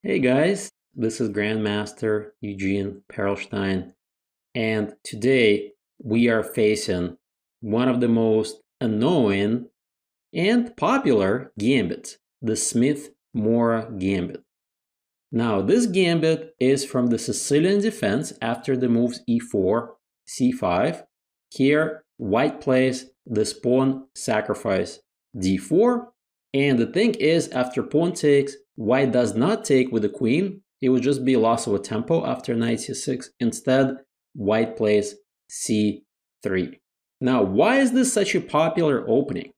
Hey guys, this is Grandmaster Eugene Perlstein, and today we are facing one of the most annoying and popular gambits, the Smith-Morra Gambit. Now, this gambit is from the Sicilian defense after the moves e4, c5. Here, white plays this pawn sacrifice d4. And the thing is, after pawn takes, white does not take with the queen. It would just be loss of a tempo after knight c6. Instead, white plays c3. Now, why is this such a popular opening?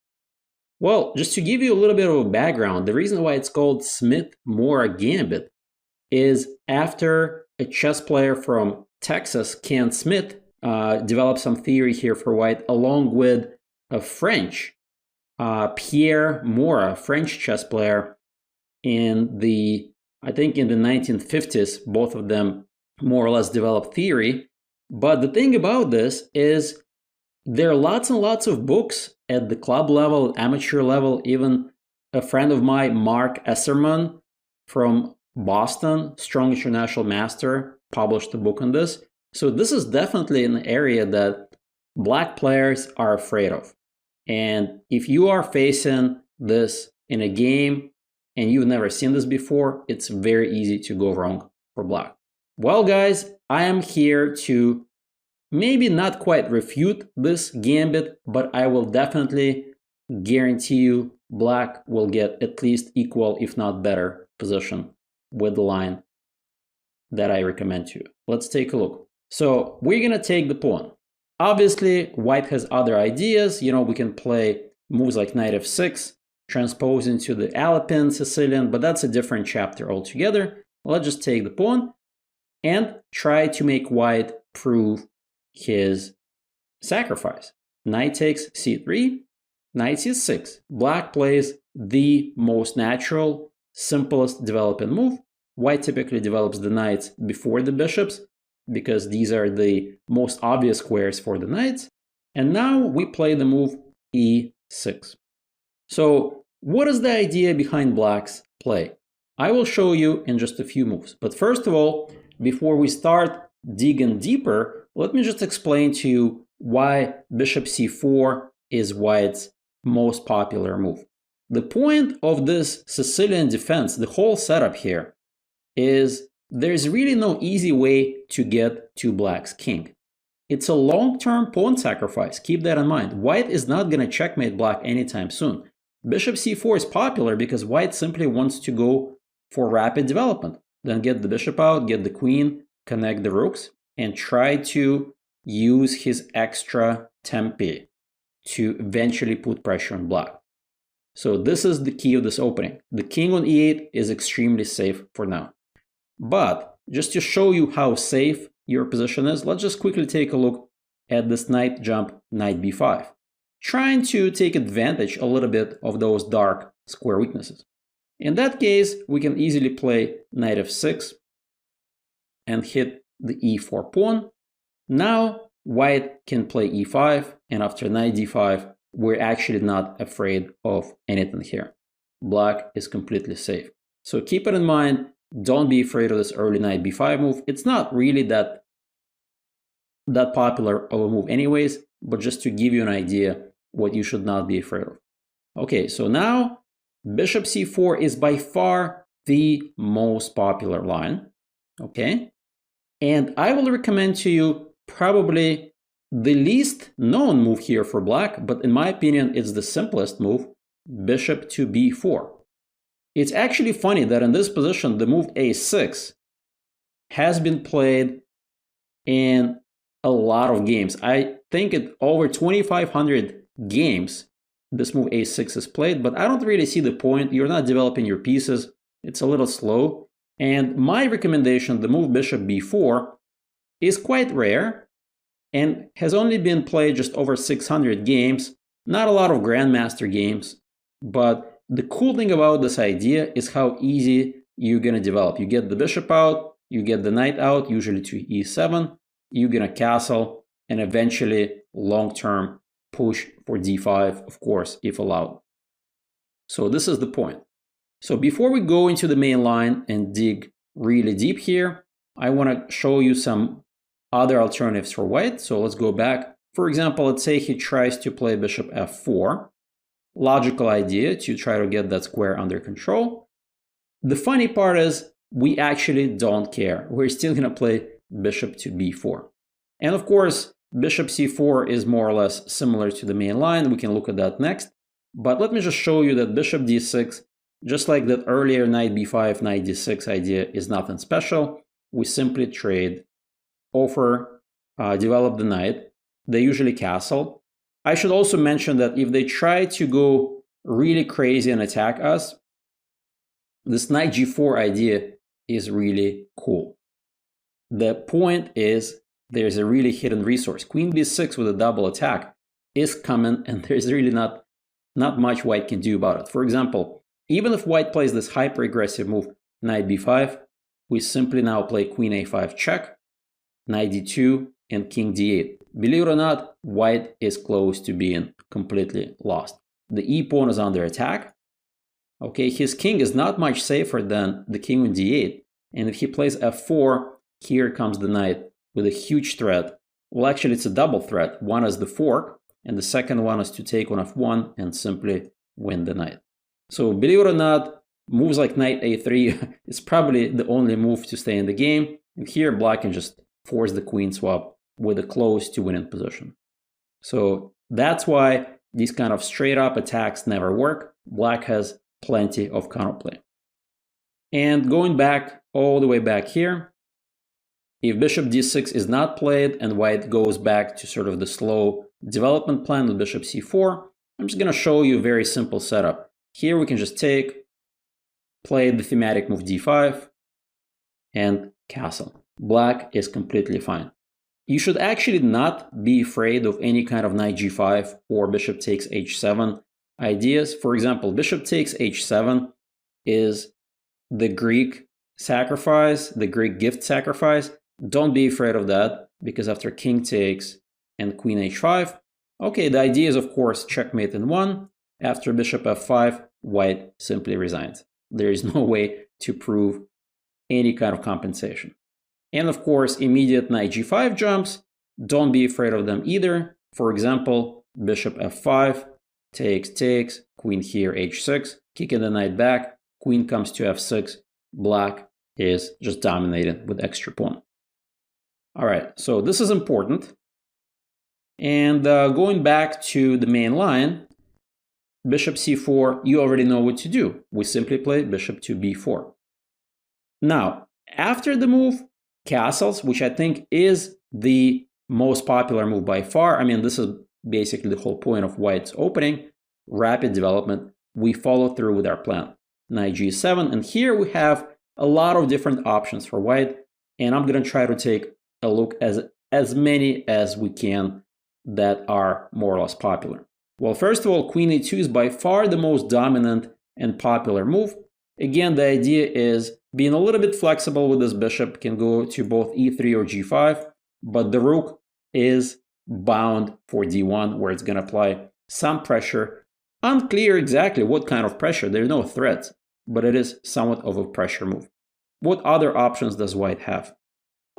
Well, just to give you a little bit of a background, the reason why it's called Smith-Morra Gambit is after a chess player from Texas, Ken Smith, developed some theory here for white, along with a French, Pierre Mora, French chess player, I think in the 1950s, both of them more or less developed theory. But the thing about this is there are lots and lots of books at the club level, amateur level. Even a friend of mine, Mark Esserman from Boston, strong international master, published a book on this. So this is definitely an area that black players are afraid of. And if you are facing this in a game and you've never seen this before, it's very easy to go wrong for black. Well, guys, I am here to maybe not quite refute this gambit, but I will definitely guarantee you black will get at least equal, if not better, position with the line that I recommend to you. Let's take a look. So we're going to take the pawn. Obviously, white has other ideas. We can play moves like knight f6, transpose into the Alpine Sicilian, but that's a different chapter altogether. Let's just take the pawn and try to make white prove his sacrifice. Knight takes c3, knight c6. Black plays the most natural, simplest developing move. White typically develops the knights before the bishops because these are the most obvious squares for the knights. And now we play the move e6. So what is the idea behind black's play? I will show you in just a few moves. But first of all, before we start digging deeper, let me just explain to you why bishop c4 is white's most popular move. The point of this Sicilian defense, the whole setup here, is there's really no easy way to get to black's king. It's a long-term pawn sacrifice. Keep that in mind. White is not going to checkmate black anytime soon. Bishop c4 is popular because white simply wants to go for rapid development. Then get the bishop out, get the queen, connect the rooks, and try to use his extra tempi to eventually put pressure on black. So this is the key of this opening. The king on e8 is extremely safe for now. But just to show you how safe your position is, let's just quickly take a look at this knight jump, knight b5, trying to take advantage a little bit of those dark square weaknesses. In that case, we can easily play knight f6 and hit the e4 pawn. Now white can play e5, and after knight d5, we're actually not afraid of anything here. Black is completely safe. So keep it in mind. Don't be afraid of this early knight b5 move. It's not really that popular of a move anyways, but just to give you an idea what you should not be afraid of. Okay, so now bishop c4 is by far the most popular line. Okay, and I will recommend to you probably the least known move here for black, but in my opinion, it's the simplest move, bishop to b4. It's actually funny that in this position, the move a6 has been played in a lot of games. I think at over 2,500 games, this move a6 is played, but I don't really see the point. You're not developing your pieces. It's a little slow. And my recommendation, the move bishop b4, is quite rare and has only been played just over 600 games. Not a lot of grandmaster games, but the cool thing about this idea is how easy you're going to develop. You get the bishop out, you get the knight out, usually to e7, you're going to castle, and eventually long-term push for d5, of course, if allowed. So this is the point. So before we go into the main line and dig really deep here, I want to show you some other alternatives for white. So let's go back. For example, let's say he tries to play bishop f4. Logical idea to try to get that square under control. The funny part is we actually don't care. We're still going to play bishop to b4. And of course, bishop c4 is more or less similar to the main line. We can look at that next. But let me just show you that bishop d6, just like that earlier knight b5, knight d6 idea, is nothing special. We simply trade, offer, develop the knight. They usually castle. I should also mention that if they try to go really crazy and attack us, this knight g4 idea is really cool. The point is there's a really hidden resource. Queen b6 with a double attack is coming, and there's really not much white can do about it. For example, even if white plays this hyper-aggressive move, knight b5, we simply now play queen a5 check, knight d2, and king d8. Believe it or not, white is close to being completely lost. The e-pawn is under attack. Okay, his king is not much safer than the king on d8. And if he plays f4, here comes the knight with a huge threat. Well, actually, it's a double threat. One is the fork, and the second one is to take on f1 and simply win the knight. So believe it or not, moves like knight a3 is probably the only move to stay in the game. And here, black can just force the queen swap with a close to winning position. So that's why these kind of straight up attacks never work. Black has plenty of counterplay. And going back, all the way back here, if bishop d6 is not played and white goes back to sort of the slow development plan with bishop c4, I'm just going to show you a very simple setup. Here we can just take, play the thematic move d5, and castle. Black is completely fine. You should actually not be afraid of any kind of knight g5 or bishop takes h7 ideas. For example, bishop takes h7 is the Greek sacrifice, the Greek gift sacrifice. Don't be afraid of that, because after king takes and queen h5, okay, the idea is, of course, checkmate in one. After bishop f5, white simply resigns. There is no way to prove any kind of compensation. And of course, immediate knight g5 jumps, don't be afraid of them either. For example, bishop f5, takes, queen here h6, kicking the knight back, queen comes to f6, black is just dominated with extra pawn. All right, so this is important. And going back to the main line, bishop c4, you already know what to do. We simply play bishop to b4. Now, after the move, castles, which I think is the most popular move by far. I mean, this is basically the whole point of white's opening. Rapid development. We follow through with our plan. Knight g7, and here we have a lot of different options for white, and I'm going to try to take a look as many as we can that are more or less popular. Well, first of all, queen e2 is by far the most dominant and popular move. Again, the idea is being a little bit flexible with this bishop, can go to both e3 or g5, but the rook is bound for d1, where it's going to apply some pressure. Unclear exactly what kind of pressure. There are no threats, but it is somewhat of a pressure move. What other options does white have?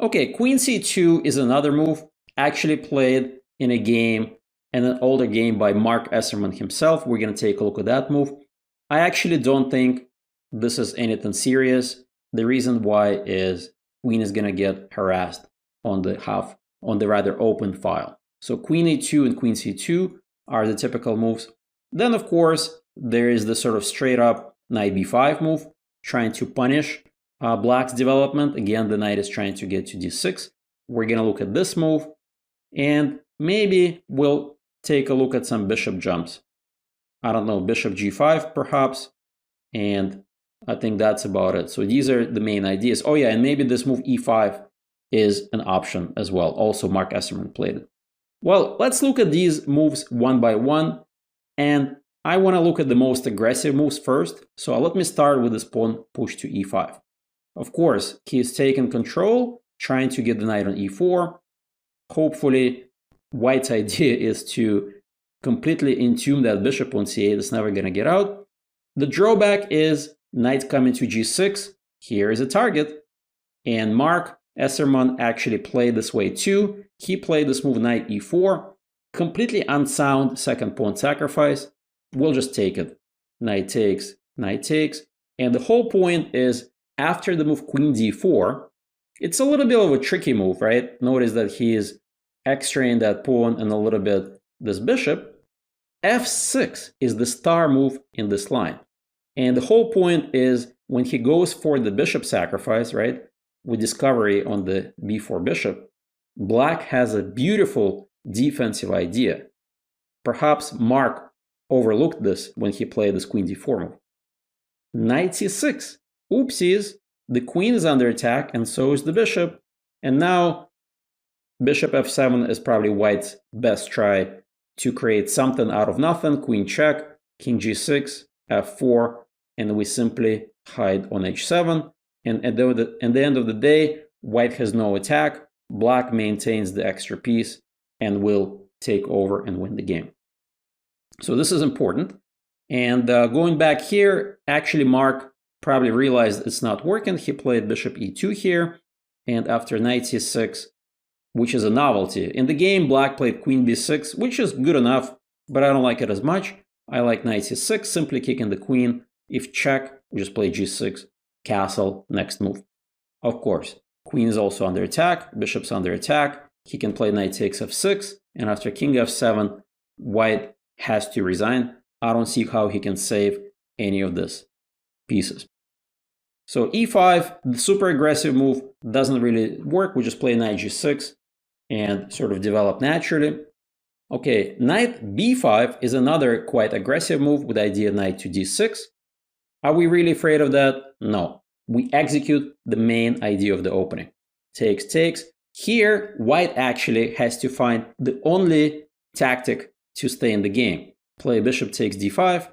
Okay, queen c2 is another move actually played in a game, and an older game by Mark Esserman himself. We're going to take a look at that move. I actually don't think this is anything serious. The reason why is queen is going to get harassed on the rather open file. So queen e2 and queen c2 are the typical moves. Then, of course, there is the sort of straight up knight b5 move, trying to punish black's development. Again, the knight is trying to get to d6. We're going to look at this move, and maybe we'll take a look at some bishop jumps. I don't know, bishop g5 perhaps, and I think that's about it. So these are the main ideas. Oh yeah, and maybe this move e5 is an option as well. Also, Mark Esserman played it. Well, let's look at these moves one by one, and I want to look at the most aggressive moves first. So let me start with this pawn push to e5. Of course, he is taking control, trying to get the knight on e4. Hopefully, white's idea is to completely entomb that bishop on c8. It's never going to get out. The drawback is knight coming to g6, here is a target. And Mark Esserman actually played this way too. He played this move knight e4, completely unsound second pawn sacrifice. We'll just take it. Knight takes, and the whole point is after the move queen d4, it's a little bit of a tricky move, right? Notice that he is extraying that pawn and a little bit this bishop. f6 is the star move in this line. And the whole point is when he goes for the bishop sacrifice, right, with discovery on the b4 bishop, Black has a beautiful defensive idea. Perhaps Mark overlooked this when he played this queen d4 move. Knight c6. Oopsies, the queen is under attack and so is the bishop. And now bishop f7 is probably White's best try to create something out of nothing. Queen check, king g6, f4, and we simply hide on h7. And at the end of the day, White has no attack. Black maintains the extra piece and will take over and win the game. So this is important. And going back here, actually Mark probably realized it's not working. He played bishop e2 here. And after knight c6, which is a novelty. In the game, Black played queen b6, which is good enough, but I don't like it as much. I like knight c6, simply kicking the queen. If check, we just play g6, castle, next move. Of course, queen is also under attack, bishop's under attack. He can play knight takes f6, and after king f7, White has to resign. I don't see how he can save any of these pieces. So e5, the super aggressive move, doesn't really work. We just play knight g6 and sort of develop naturally. Okay, knight b5 is another quite aggressive move with idea knight to d6. Are we really afraid of that? No. We execute the main idea of the opening. Takes, takes. Here, White actually has to find the only tactic to stay in the game. Play bishop takes d5.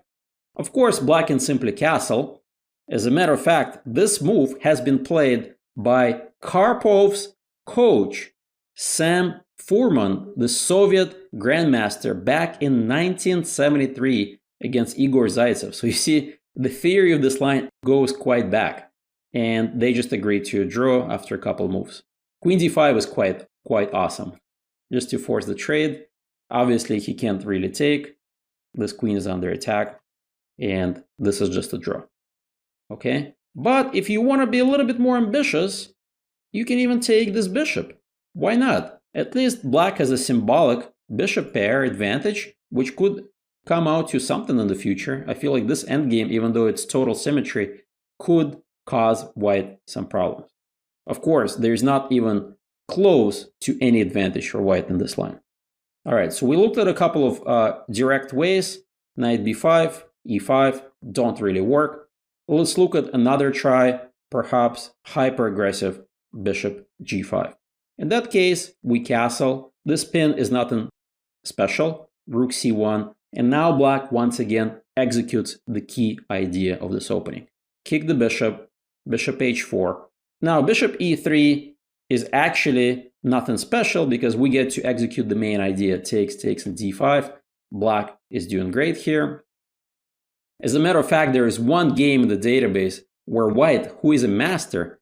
Of course, Black can simply castle. As a matter of fact, this move has been played by Karpov's coach, Sam Furman, the Soviet grandmaster, back in 1973 against Igor Zaitsev. So you see, the theory of this line goes quite back. And they just agreed to a draw after a couple moves. Queen d5 is quite awesome. Just to force the trade. Obviously, he can't really take. This queen is under attack. And this is just a draw. Okay? But if you want to be a little bit more ambitious, you can even take this bishop. Why not? At least Black has a symbolic bishop pair advantage, which could come out to something in the future. I feel like this endgame, even though it's total symmetry, could cause White some problems. Of course, there's not even close to any advantage for White in this line. All right, so we looked at a couple of direct ways. Knight b5, e5, don't really work. Let's look at another try, perhaps hyper-aggressive bishop g5. In that case, we castle. This pin is nothing special. Rook c1. And now Black once again executes the key idea of this opening. Kick the bishop, bishop h4. Now bishop e3 is actually nothing special because we get to execute the main idea. Takes, takes, and d5. Black is doing great here. As a matter of fact, there is one game in the database where White, who is a master,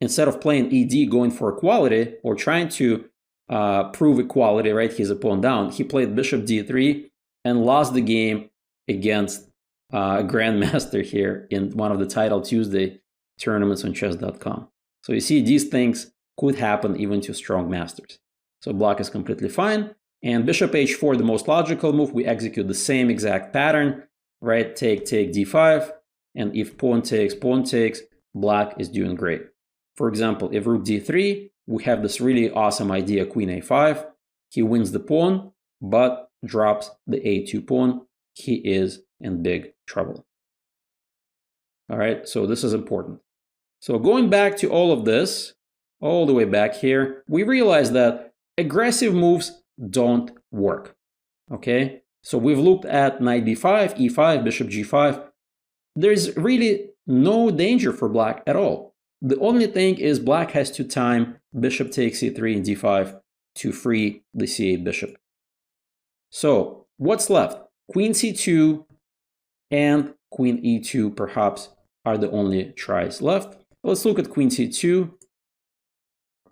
instead of playing ed, going for equality, or trying to prove equality, right, his pawn down, he played bishop d3 and lost the game against a grandmaster here in one of the Title Tuesday tournaments on chess.com. So you see, these things could happen even to strong masters. So Black is completely fine. And bishop h4, the most logical move, we execute the same exact pattern, right? Take, take, d5. And if pawn takes, Black is doing great. For example, if rook d3, we have this really awesome idea, queen a5. He wins the pawn, but drops the a2 pawn. He is in big trouble. All right, so this is important. So going back to all of this, all the way back here, we realize that aggressive moves don't work. Okay, so we've looked at knight b5, e5, bishop g5. There's really no danger for Black at all. The only thing is Black has to time bishop takes c3 and d5 to free the c8 bishop. So what's left? Queen c2 and queen e2 perhaps are the only tries left. Let's look at queen c2.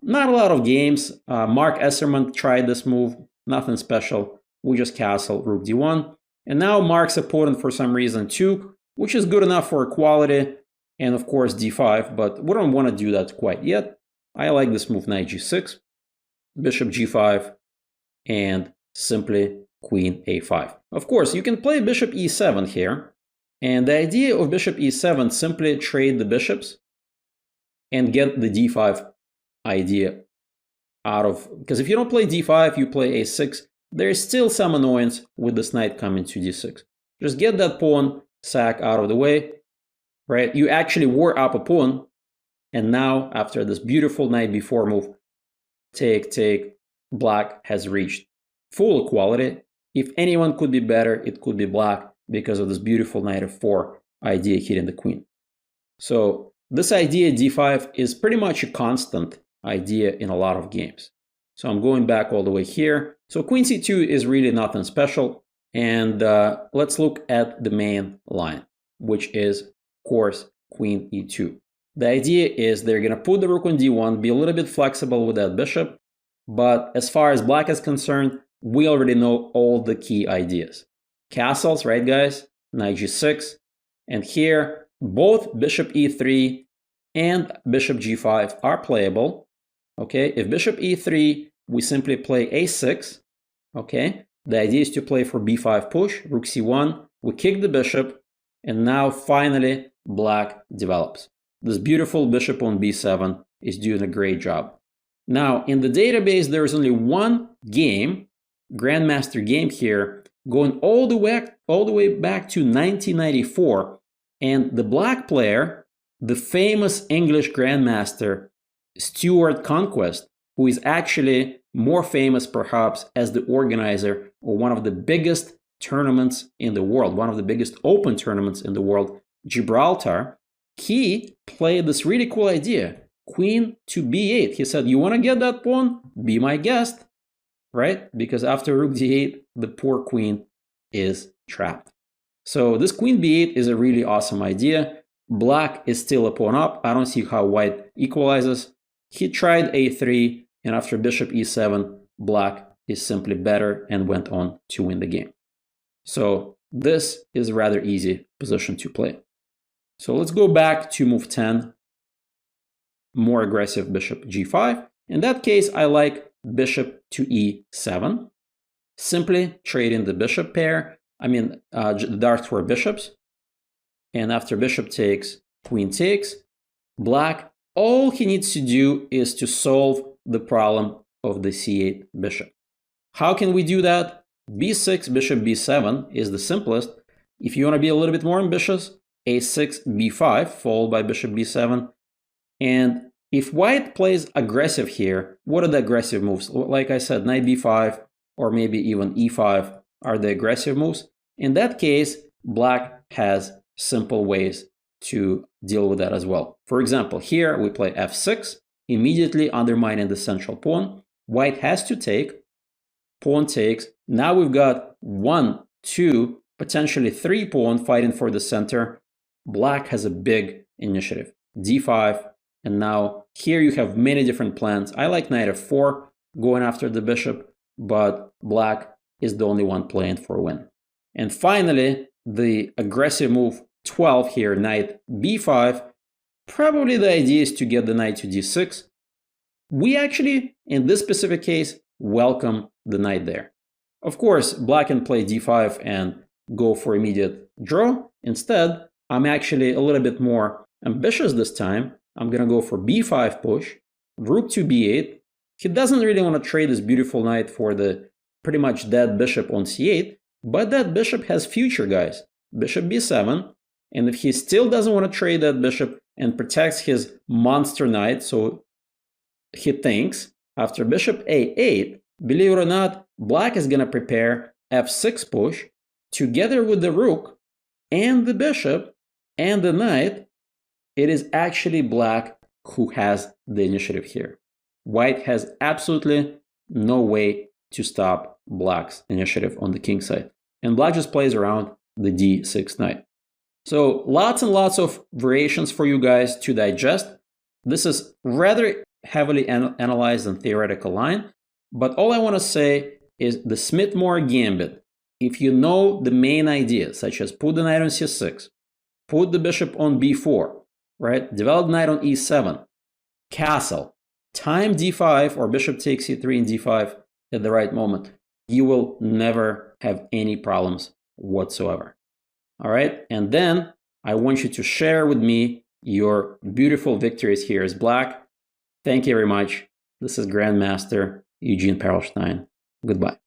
Not a lot of games. Mark Esserman tried this move, nothing special. We just castle rook d1. And now Mark's opponent for some reason took, which is good enough for equality, and of course d5, but we don't want to do that quite yet. I like this move knight g6, bishop g5, and simply queen a5. Of course, you can play bishop e7 here, and the idea of bishop e7, simply trade the bishops and get the d5 idea out of, because if you don't play d5, you play a6, there is still some annoyance with this knight coming to d6. Just get that pawn sack out of the way, right? You actually wore up a pawn, and now after this beautiful knight b4 move, take, black has reached full equality. If anyone could be better, it could be black because of this beautiful knight f4 idea hitting the queen. So this idea d5 is pretty much a constant idea in a lot of games. So I'm going back all the way here. So queen c2 is really nothing special. And let's look at the main line, which is, of course, queen e2. The idea is they're going to put the rook on d1, be a little bit flexible with that bishop. But as far as black is concerned, we already know all the key ideas. Castles, right, guys? Knight g6. And here, both bishop e3 and bishop g5 are playable. Okay, if bishop e3, we simply play a6. Okay, the idea is to play for b5 push, rook c1, we kick the bishop, and now finally black develops. This beautiful bishop on b7 is doing a great job. Now, in the database, there is only one game, Grandmaster game here, going all the way back to 1994, and the black player, the famous English Grandmaster, Stuart Conquest, who is actually more famous perhaps as the organizer of one of the biggest tournaments in the world, one of the biggest open tournaments in the world, Gibraltar, he played this really cool idea, queen to b8. He said, you want to get that pawn? Be my guest, right? Because after rook d8, the poor queen is trapped. So this queen b8 is a really awesome idea. Black is still a pawn up. I don't see how white equalizes. He tried a3, and after bishop e7, black is simply better and went on to win the game. So this is a rather easy position to play. So let's go back to move 10, more aggressive bishop g5. In that case, I like bishop to e7, simply trading the bishop pair, the dark square bishops. And after bishop takes, queen takes, black, all he needs to do is to solve the problem of the c8 bishop. How can we do that? b6, bishop b7 is the simplest. If you want to be a little bit more ambitious, a6, b5, followed by bishop b7. And if white plays aggressive here, what are the aggressive moves? Like I said, knight b5 or maybe even e5 are the aggressive moves. In that case, black has simple ways to deal with that as well. For example, here we play f6, immediately undermining the central pawn. White has to take, pawn takes. Now we've got 1, 2, potentially 3 pawn fighting for the center. Black has a big initiative, d5, and now here you have many different plans. I like knight f4, going after the bishop, but black is the only one playing for a win. And finally, the aggressive move 12 here, knight b5. Probably the idea is to get the knight to d6. We actually, in this specific case, welcome the knight there. Of course, black can play d5 and go for immediate draw. Instead, I'm actually a little bit more ambitious this time. I'm going to go for b5 push, rook to b8. He doesn't really want to trade this beautiful knight for the pretty much dead bishop on c8, but that bishop has future, guys. Bishop b7, and if he still doesn't want to trade that bishop and protects his monster knight, so he thinks, after bishop a8, believe it or not, black is going to prepare f6 push together with the rook and the bishop and the knight. It is actually black who has the initiative here. White has absolutely no way to stop black's initiative on the king side. And black just plays around the d6 knight. So lots and lots of variations for you guys to digest. This is rather heavily analyzed and theoretical line, but all I want to say is the Smith-Morra Gambit. If you know the main idea, such as put the knight on c6, put the bishop on b4, right? Develop knight on e7, castle, time d5 or bishop takes c3 and d5 at the right moment, you will never have any problems whatsoever. All right, and then I want you to share with me your beautiful victories here as black. Thank you very much. This is Grandmaster Eugene Perelstein. Goodbye.